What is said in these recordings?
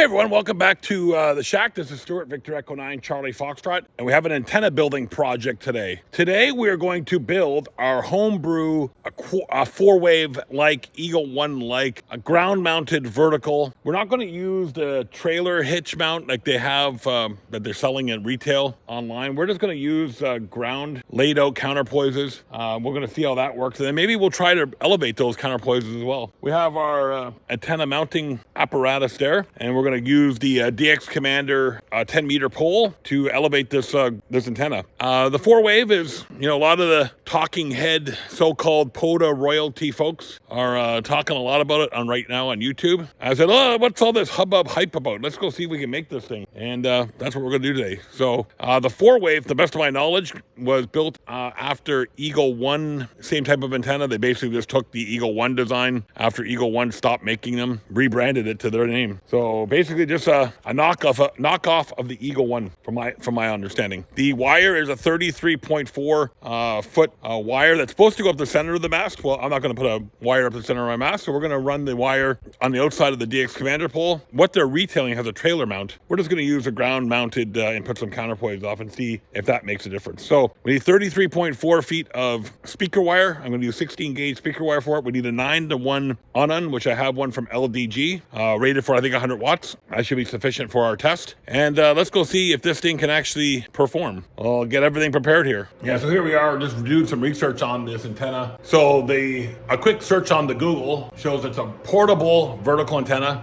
everyone, welcome back to the Shack. This is Stuart, Victor Echo 9, Charlie Foxtrot, and we have an antenna building project today. Today we are going to build our Homebrew, a 4-wave like, Eagle 1 like, a ground-mounted vertical. We're not going to use the trailer hitch mount like they have that they're selling in retail online. We're just going to use ground laid out counterpoises. We're going to see how that works, and then maybe we'll try to elevate those counterpoises as well. We have our antenna mounting apparatus there, and we're going to use the DXCommander 10-meter pole to elevate this antenna. The 4-wave is, a lot of the talking head so-called POTA royalty folks are talking a lot about it right now on YouTube. I said, what's all this hubbub hype about? Let's go see if we can make this thing. And that's what we're going to do today. So the 4-wave, to the best of my knowledge, was built after Eagle 1, same type of antenna. They basically just took the Eagle 1 design after Eagle 1 stopped making them, rebranded it to their name. So basically just a knockoff of the Eagle 1 from my understanding. The wire is a 33.4 foot wire that's supposed to go up the center of the mast. Well, I'm not going to put a wire up the center of my mast, so we're going to run the wire on the outside of the DXCommander pole. What they're retailing has a trailer mount. We're just going to use a ground mounted and put some counterpoise off and see if that makes a difference. So we need 33.4 feet of speaker wire. I'm going to use 16 gauge speaker wire for it. We need a 9-to-1 on, which I have one from LDG, rated for I think 100 watts. That should be sufficient for our test. And let's go see if this thing can actually perform. I'll get everything prepared here. Yeah, so here we are, just doing some research on this antenna. So a quick search on the Google shows it's a portable vertical antenna.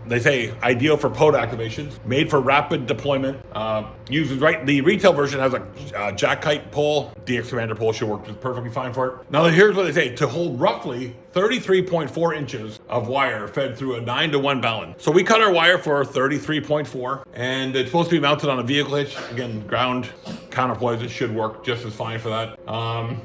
They say ideal for POTA activations, made for rapid deployment. The retail version has a jack height pole. DXCommander pole should work just perfectly fine for it. Now here's what they say: to hold roughly 33.4 inches of wire fed through a 9-to-1 balance. So we cut our wire for 33.4, and it's supposed to be mounted on a vehicle hitch. Again, ground counterpoise, it should work just as fine for that.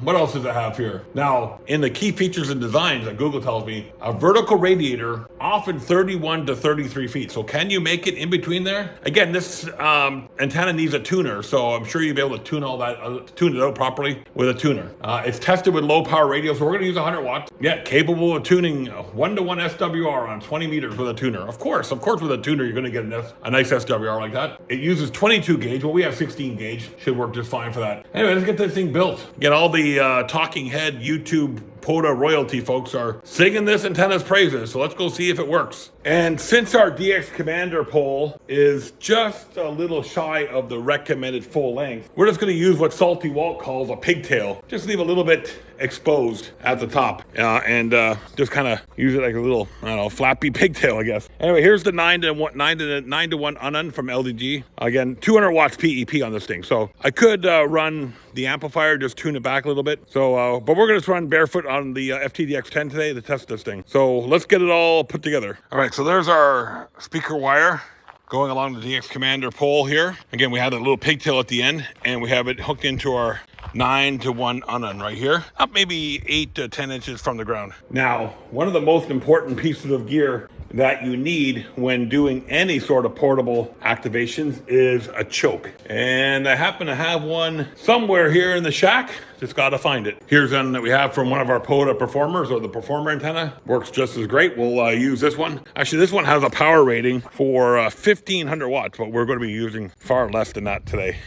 What else does it have here? Now, in the key features and designs that Google tells me, a vertical radiator, often 31 to 33 feet. So can you make it in between there? Again, this antenna needs a tuner, so I'm sure you'll be able to tune all that, tune it out properly with a tuner. It's tested with low power radio, so we're going to use 100 watts. Yeah, capable of tuning 1-to-1 SWR on 20 meters with a tuner. Of course, with a tuner, you're going to get a nice SWR like that. It uses 22 gauge. Well, we have 16 gauge. Should work just fine for that. Anyway, let's get this thing built. Get all the talking head YouTube POTA royalty folks are singing this antenna's praises, so let's go see if it works. And since our DXCommander pole is just a little shy of the recommended full length, we're just going to use what Salty Walt calls a pigtail. Just leave a little bit exposed at the top and just kind of use it like a little, flappy pigtail, I guess. Anyway, here's the 9-to-1 on from LDG. Again, 200 watts PEP on this thing. So I could run the amplifier, just tune it back a little bit. So, but we're going to run barefoot on the FTDX10 today to test this thing. So let's get it all put together. All right, so there's our speaker wire going along the DXCommander pole here. Again, we had a little pigtail at the end, and we have it hooked into our 9-to-1 on right here, up maybe 8 to 10 inches from the ground. Now, one of the most important pieces of gear that you need when doing any sort of portable activations is a choke. And I happen to have one somewhere here in the shack. Just got to find it. Here's one that we have from one of our POTA performers, or the performer antenna. Works just as great. We'll use this one. Actually, this one has a power rating for 1,500 watts, but we're going to be using far less than that today.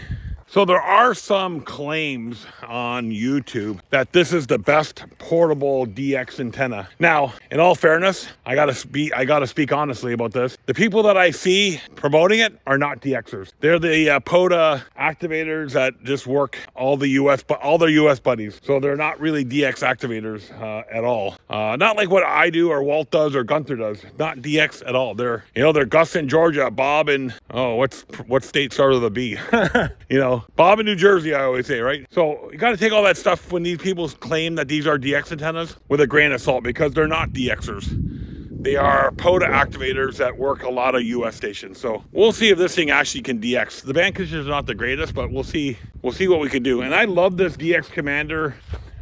So there are some claims on YouTube that this is the best portable DX antenna. Now, in all fairness, I gotta speak honestly about this. The people that I see promoting it are not DXers. They're the POTA activators that just work all their US buddies. So they're not really DX activators at all. Not like what I do or Walt does or Gunther does. Not DX at all. They're Gus in Georgia, Bob in what state started with a B? Bob in New Jersey, I always say, right? So you got to take all that stuff when these people claim that these are DX antennas with a grain of salt, because they're not DXers. They are POTA activators that work a lot of US stations. So we'll see if this thing actually can DX. The band conditions are not the greatest, but we'll see what we can do. And I love this DXCommander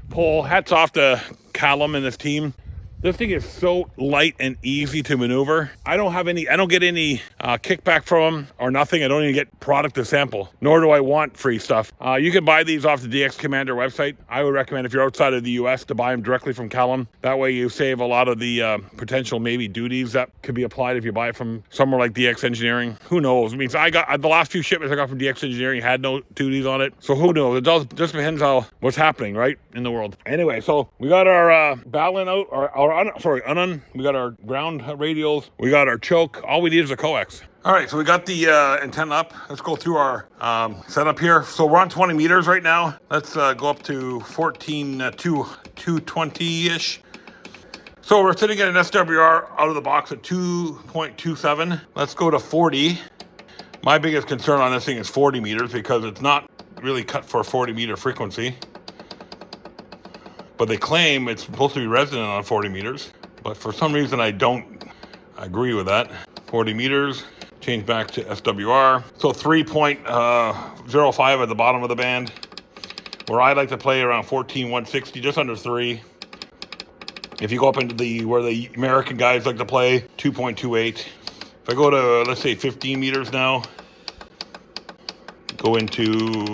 pole. Hats off to Callum and his team. This thing is so light and easy to maneuver. I don't get any kickback from them or nothing. I don't even get product to sample, nor do I want free stuff. You can buy these off the DXCommander website. I would recommend if you're outside of the US to buy them directly from Callum. That way you save a lot of the potential maybe duties that could be applied if you buy it from somewhere like DX Engineering. Who knows? I mean, so I got the last few shipments I got from DX Engineering had no duties on it. So who knows? It just depends on what's happening, right, in the world. Anyway, so we got our balun out, we got our ground radials, we got our choke. All we need is a coax. All right, so we got the antenna up. Let's go through our setup here. So we're on 20 meters right now. Let's go up to 220-ish. So we're sitting at an SWR out of the box at 2.27. Let's go to 40. My biggest concern on this thing is 40 meters because it's not really cut for a 40 meter frequency. But they claim it's supposed to be resonant on 40 meters. But for some reason, I don't agree with that. 40 meters, change back to SWR. So 3.05 at the bottom of the band, where I like to play around 14,160, just under 3. If you go up into where the American guys like to play, 2.28. If I go to, let's say, 15 meters now, go into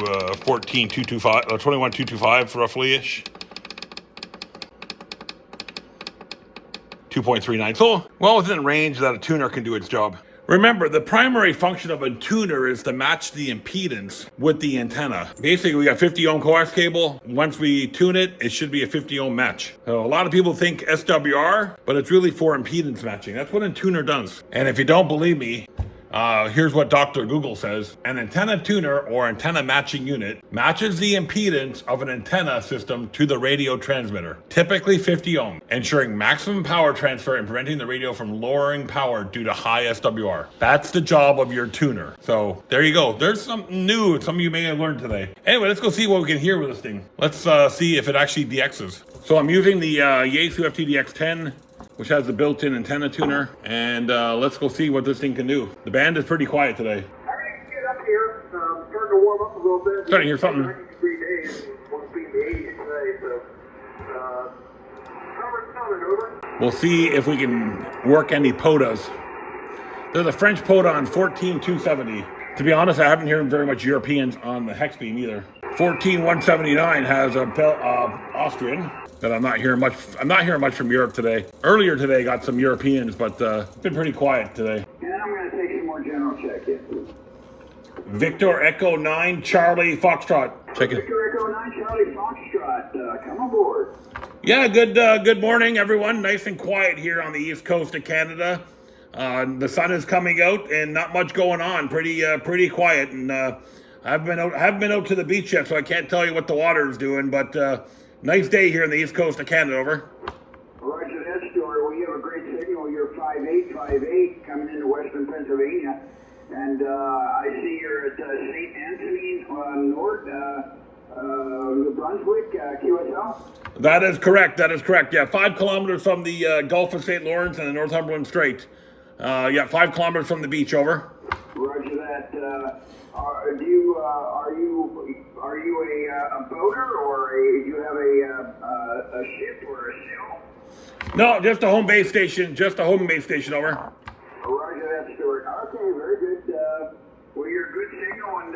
14,225, 21,225 roughly-ish. 2.39. So well within range that a tuner can do its job. Remember, the primary function of a tuner is to match the impedance with the antenna. Basically, we got 50 ohm coax cable. Once we tune it, it should be a 50 ohm match. So a lot of people think SWR, but it's really for impedance matching. That's what a tuner does. And if you don't believe me, here's what Dr. Google says. An antenna tuner or antenna matching unit matches the impedance of an antenna system to the radio transmitter, typically 50 ohm, ensuring maximum power transfer and preventing the radio from lowering power due to high SWR. That's the job of your tuner. So there you go. There's something new some of you may have learned today. Anyway, let's go see what we can hear with this thing. Let's see if it actually DXs. So I'm using the Yaesu FTDX10, which has the built-in antenna tuner, and let's go see what this thing can do. The band is pretty quiet today. All right, get up here. Starting to warm up a little bit. Starting to hear something. 90-degree days. Supposed to be in the 80s today, so summer's coming, over. We'll see if we can work any PODAs. There's a French PODA on 14,270. To be honest, I haven't heard very much Europeans on the hex beam either. 14,179 has a Austrian. That I'm not hearing much from Europe today. Earlier today, got some Europeans, but it's been pretty quiet today. And I'm going to take some more general check in. Victor Echo 9 Charlie Foxtrot. Check it. Victor Echo 9 Charlie Foxtrot, come aboard. Yeah, good morning, everyone. Nice and quiet here on the east coast of Canada. The sun is coming out and not much going on. Pretty quiet. And I haven't been out to the beach yet, so I can't tell you what the water is doing, but nice day here on the east coast of Canada, over. Roger that story. Well, you have a great signal. You're 5858 coming into western Pennsylvania. And I see you're at St. Anthony North, New Brunswick, QSL. That is correct. Yeah, 5 kilometers from the Gulf of St. Lawrence and the Northumberland Strait. 5 kilometers from the beach, over. Roger that. Are you a boater, or do you have a ship or a sail? No, just a home base station. Over. Roger that, Stuart. Okay, very good. Well, you're a good signal and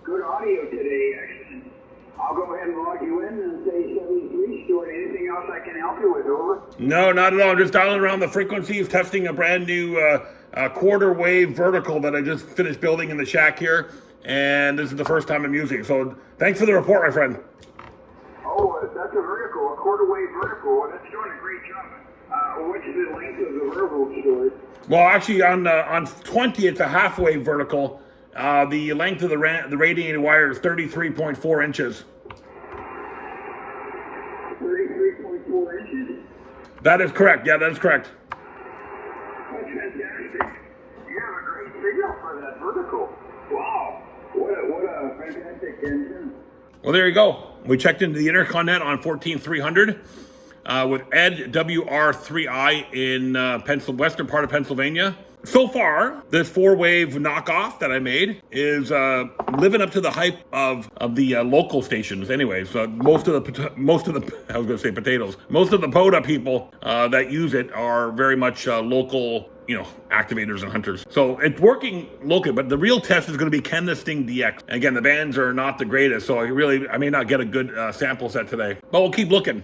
good audio today. Excellent. I'll go ahead and log you in and say 73, Stuart. Anything else I can help you with, over? No, not at all. I'm just dialing around the frequencies, testing a brand new quarter wave vertical that I just finished building in the shack here. And this is the first time I'm using it. So thanks for the report, my friend. Oh, that's a vertical, a quarter wave vertical. Well, that's doing a great job. What's the length of the vertical, Stuart? Well, actually, on 20, it's a half wave vertical. The length of the radiated wire is 33.4 inches. 33.4 inches? That is correct. Yeah, that is correct. That's fantastic. You have a great signal for that vertical. Wow. What a fantastic engine. Well, there you go. We checked into the interconnet on 14,300 with Ed WR3I in western part of Pennsylvania. So far, this 4-wave knockoff that I made is living up to the hype of the local stations. Anyways, most of the I was going to say potatoes. Most of the POTA people that use it are very much local, activators and hunters. So it's working locally, but the real test is going to be, can this thing DX? Again, the bands are not the greatest, so I may not get a good sample set today, but we'll keep looking.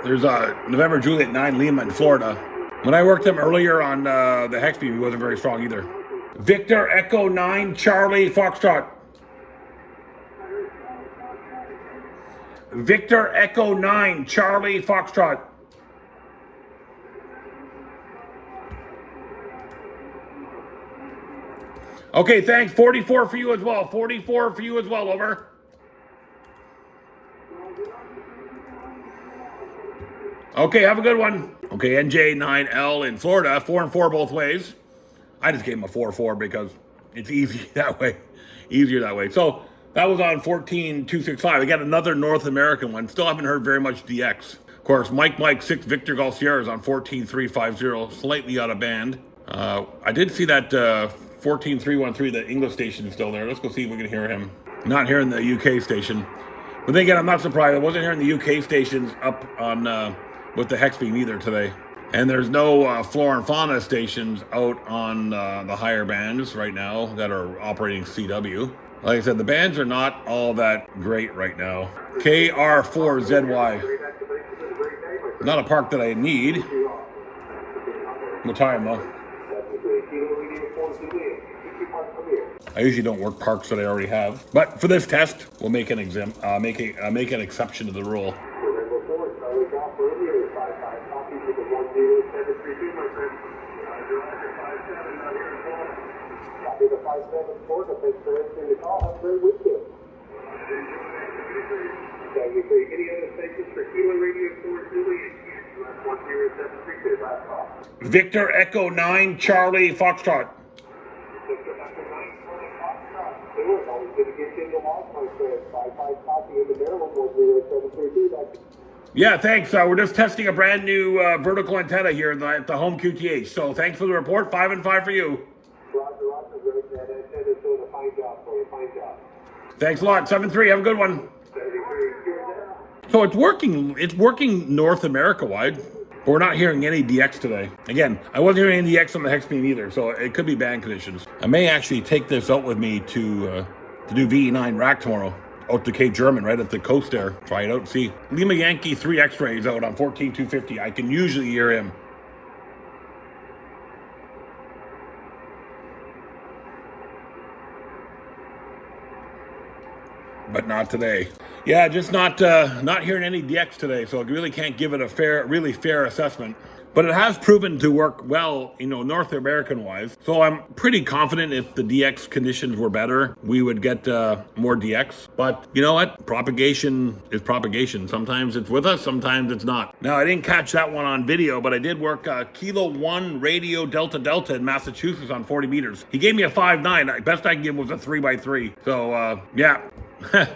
There's November Juliet 9 Lima in Florida. When I worked him earlier on the hex beam, he wasn't very strong either. Victor Echo 9 Charlie Foxtrot. Victor Echo 9 Charlie Foxtrot. Okay, thanks. 44 for you as well. 44 for you as well, over. Okay, have a good one. Okay, NJ9L in Florida, 4 and 4 both ways. I just gave him a 4-4 because it's easy that way. Easier that way. So that was on 14265. I got another North American one. Still haven't heard very much DX. Of course, Mike 6 Victor Golf Sierra is on 14350, slightly out of band. I did see that 14313, the English station, is still there. Let's go see if we can hear him. Not hearing the UK station. But then again, I'm not surprised. I wasn't hearing the UK stations up on with the hex beam either today. And there's no flora and fauna stations out on the higher bands right now that are operating CW. Like I said, the bands are not all that great right now. KR4ZY. Not a park that I need. What time though? I usually don't work parks that I already have, but for this test, we'll make an make an exception to the rule. Victor Echo 9 Charlie Foxtrot. Yeah, thanks. We're just testing a brand new vertical antenna here at the home QTH. So thanks for the report. 5 and 5 for you. Thanks a lot. 7-3. Have a good one. So it's working. It's working North America wide. But we're not hearing any DX today. Again, I wasn't hearing any DX on the hex beam either, so it could be band conditions. I may actually take this out with me to do VE9 rack tomorrow. Out to Cape German, right at the coast there. Try it out and see. Lima Yankee 3 X-rays out on 14250. I can usually hear him. But not today. Yeah, just not hearing any DX today, so I really can't give it a really fair assessment. But it has proven to work well, North American-wise. So I'm pretty confident if the DX conditions were better, we would get more DX. But you know what? Propagation is propagation. Sometimes it's with us, sometimes it's not. Now, I didn't catch that one on video, but I did work Kilo 1 Radio Delta Delta in Massachusetts on 40 meters. He gave me a 5.9. Best I can give was a 3x3. So, yeah.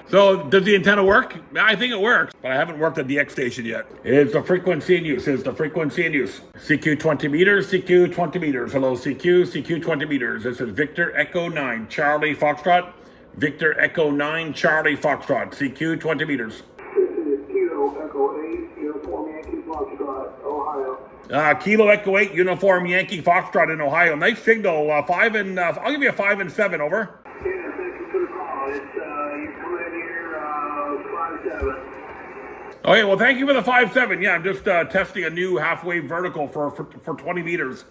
So, does the antenna work? I think it works, but I haven't worked a DX station yet. It's the frequency in use. CQ 20 meters, CQ 20 meters. Hello, CQ 20 meters. This is Victor Echo 9 Charlie Foxtrot. Victor Echo 9 Charlie Foxtrot. CQ 20 meters. This is Kilo Echo 8 Uniform Yankee Foxtrot, Ohio. Kilo Echo 8 Uniform Yankee Foxtrot in Ohio. Nice signal. I'll give you a 5 and 7, over. Yeah, thank you for the call. You're coming in here 5-7. Okay, well, thank you for the 5.7. Yeah, I'm just testing a new halfway vertical for 20 meters.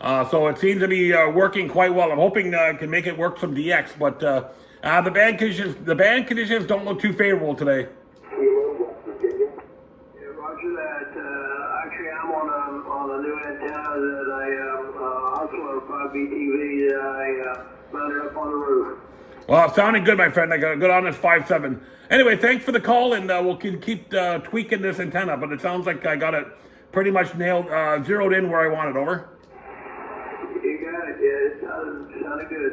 So it seems to be working quite well. I'm hoping I can make it work some DX, but the band conditions don't look too favorable today. Yeah, roger that. Actually, I'm on a new antenna that I Hustler 5BTV that I mounted up on the roof. Well, it sounded good, my friend. I got good on this 5.7. Anyway, thanks for the call, and we'll keep tweaking this antenna, but it sounds like I got it pretty much nailed, zeroed in where I want it, over. You got it, yeah. It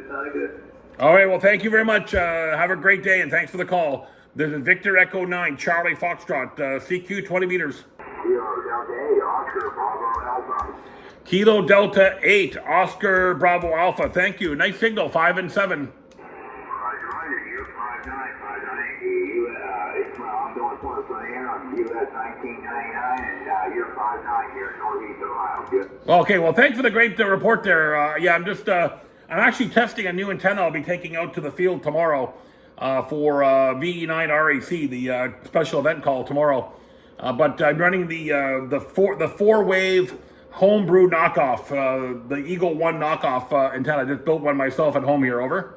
sounded good. All right, well, thank you very much. Have a great day, and thanks for the call. This is Victor Echo 9, Charlie Foxtrot, CQ 20 meters. Kilo Delta 8, Oscar Bravo Alpha. Thank you. Nice signal, 5 and 7. Okay, well, thanks for the great report there. Yeah, I'm actually testing a new antenna I'll be taking out to the field tomorrow for VE9 RAC, the special event call tomorrow. But I'm running the four-wave Homebrew knockoff, the Eagle 1 knockoff antenna. I just built one myself at home here, over.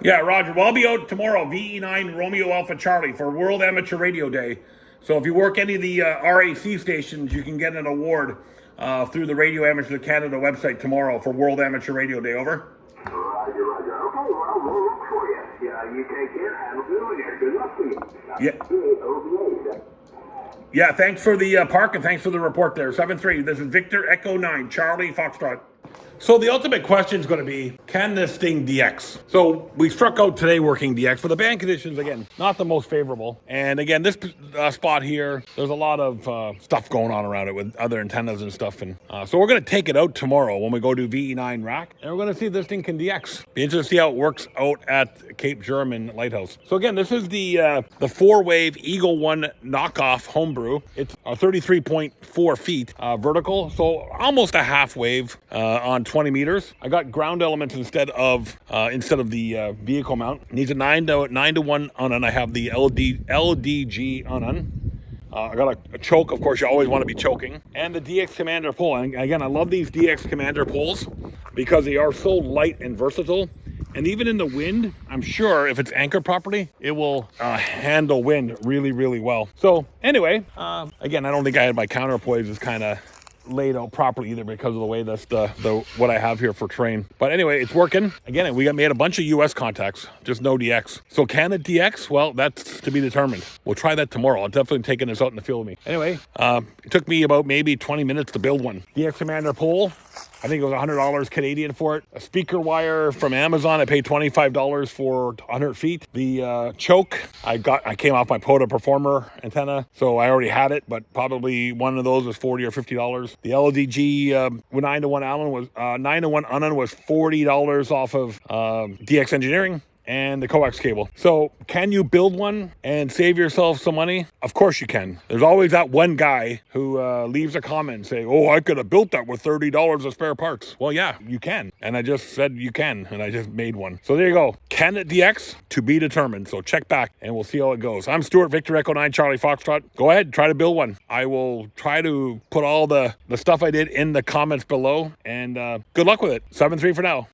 Yeah, Roger. Well, I'll be out tomorrow, VE9 Romeo Alpha Charlie, for World Amateur Radio Day. So if you work any of the RAC stations, you can get an award through the Radio Amateur Canada website tomorrow for World Amateur Radio Day, over. Roger. Okay, well, we'll look for you. Yeah, you take care. Have a good one there. Good luck to you. Yeah. Yeah, thanks for the park and thanks for the report there. 7-3. This is Victor Echo 9, Charlie Foxtrot. So the ultimate question is going to be, can this thing DX? So we struck out today working DX, for the band conditions, again, not the most favorable. And again, this spot here, there's a lot of stuff going on around it with other antennas and stuff. And so we're going to take it out tomorrow when we go to VE9 rack, and we're going to see if this thing can DX. Be interested to see how it works out at Cape German Lighthouse. So again, this is the 4-wave Eagle 1 knockoff Homebrew. It's 33.4 feet vertical, so almost a half wave on 20 meters. I got ground elements instead of the vehicle mount. Needs a 9 to 1 on. I have the LDG on. I got a choke. Of course, you always want to be choking, and the DXCommander pole. And again, I love these DXCommander poles because they are so light and versatile. And even in the wind, I'm sure if it's anchored properly, it will handle wind really, really well. So anyway, again, I don't think I had my counterpoise is kind of laid out properly either because of the way that's what I have here for terrain. But anyway, it's working. Again, we made a bunch of US contacts, just no DX. So can it DX? Well, that's to be determined. We'll try that tomorrow. I'll definitely taking this out in the field with me. Anyway, it took me about maybe 20 minutes to build one. DXCommander pole. I think it was $100 Canadian for it. A speaker wire from Amazon. I paid $25 for 100 feet. The choke, I came off my POTA Performer antenna, so I already had it, but probably one of those was $40 or $50. The LDG 9 to 1 Allen was 9 to 1 Unan was $40 off of DX Engineering. And the coax cable. So can you build one and save yourself some money? Of course you can. There's always that one guy who leaves a comment saying, oh, I could have built that with $30 of spare parts. Well, yeah, you can. And I just said you can, and I just made one. So there you go. Can it DX? To be determined. So check back and we'll see how it goes. I'm Stuart, Victor Echo 9, Charlie Foxtrot. Go ahead, try to build one. I will try to put all the stuff I did in the comments below, and good luck with it. 7-3 for now.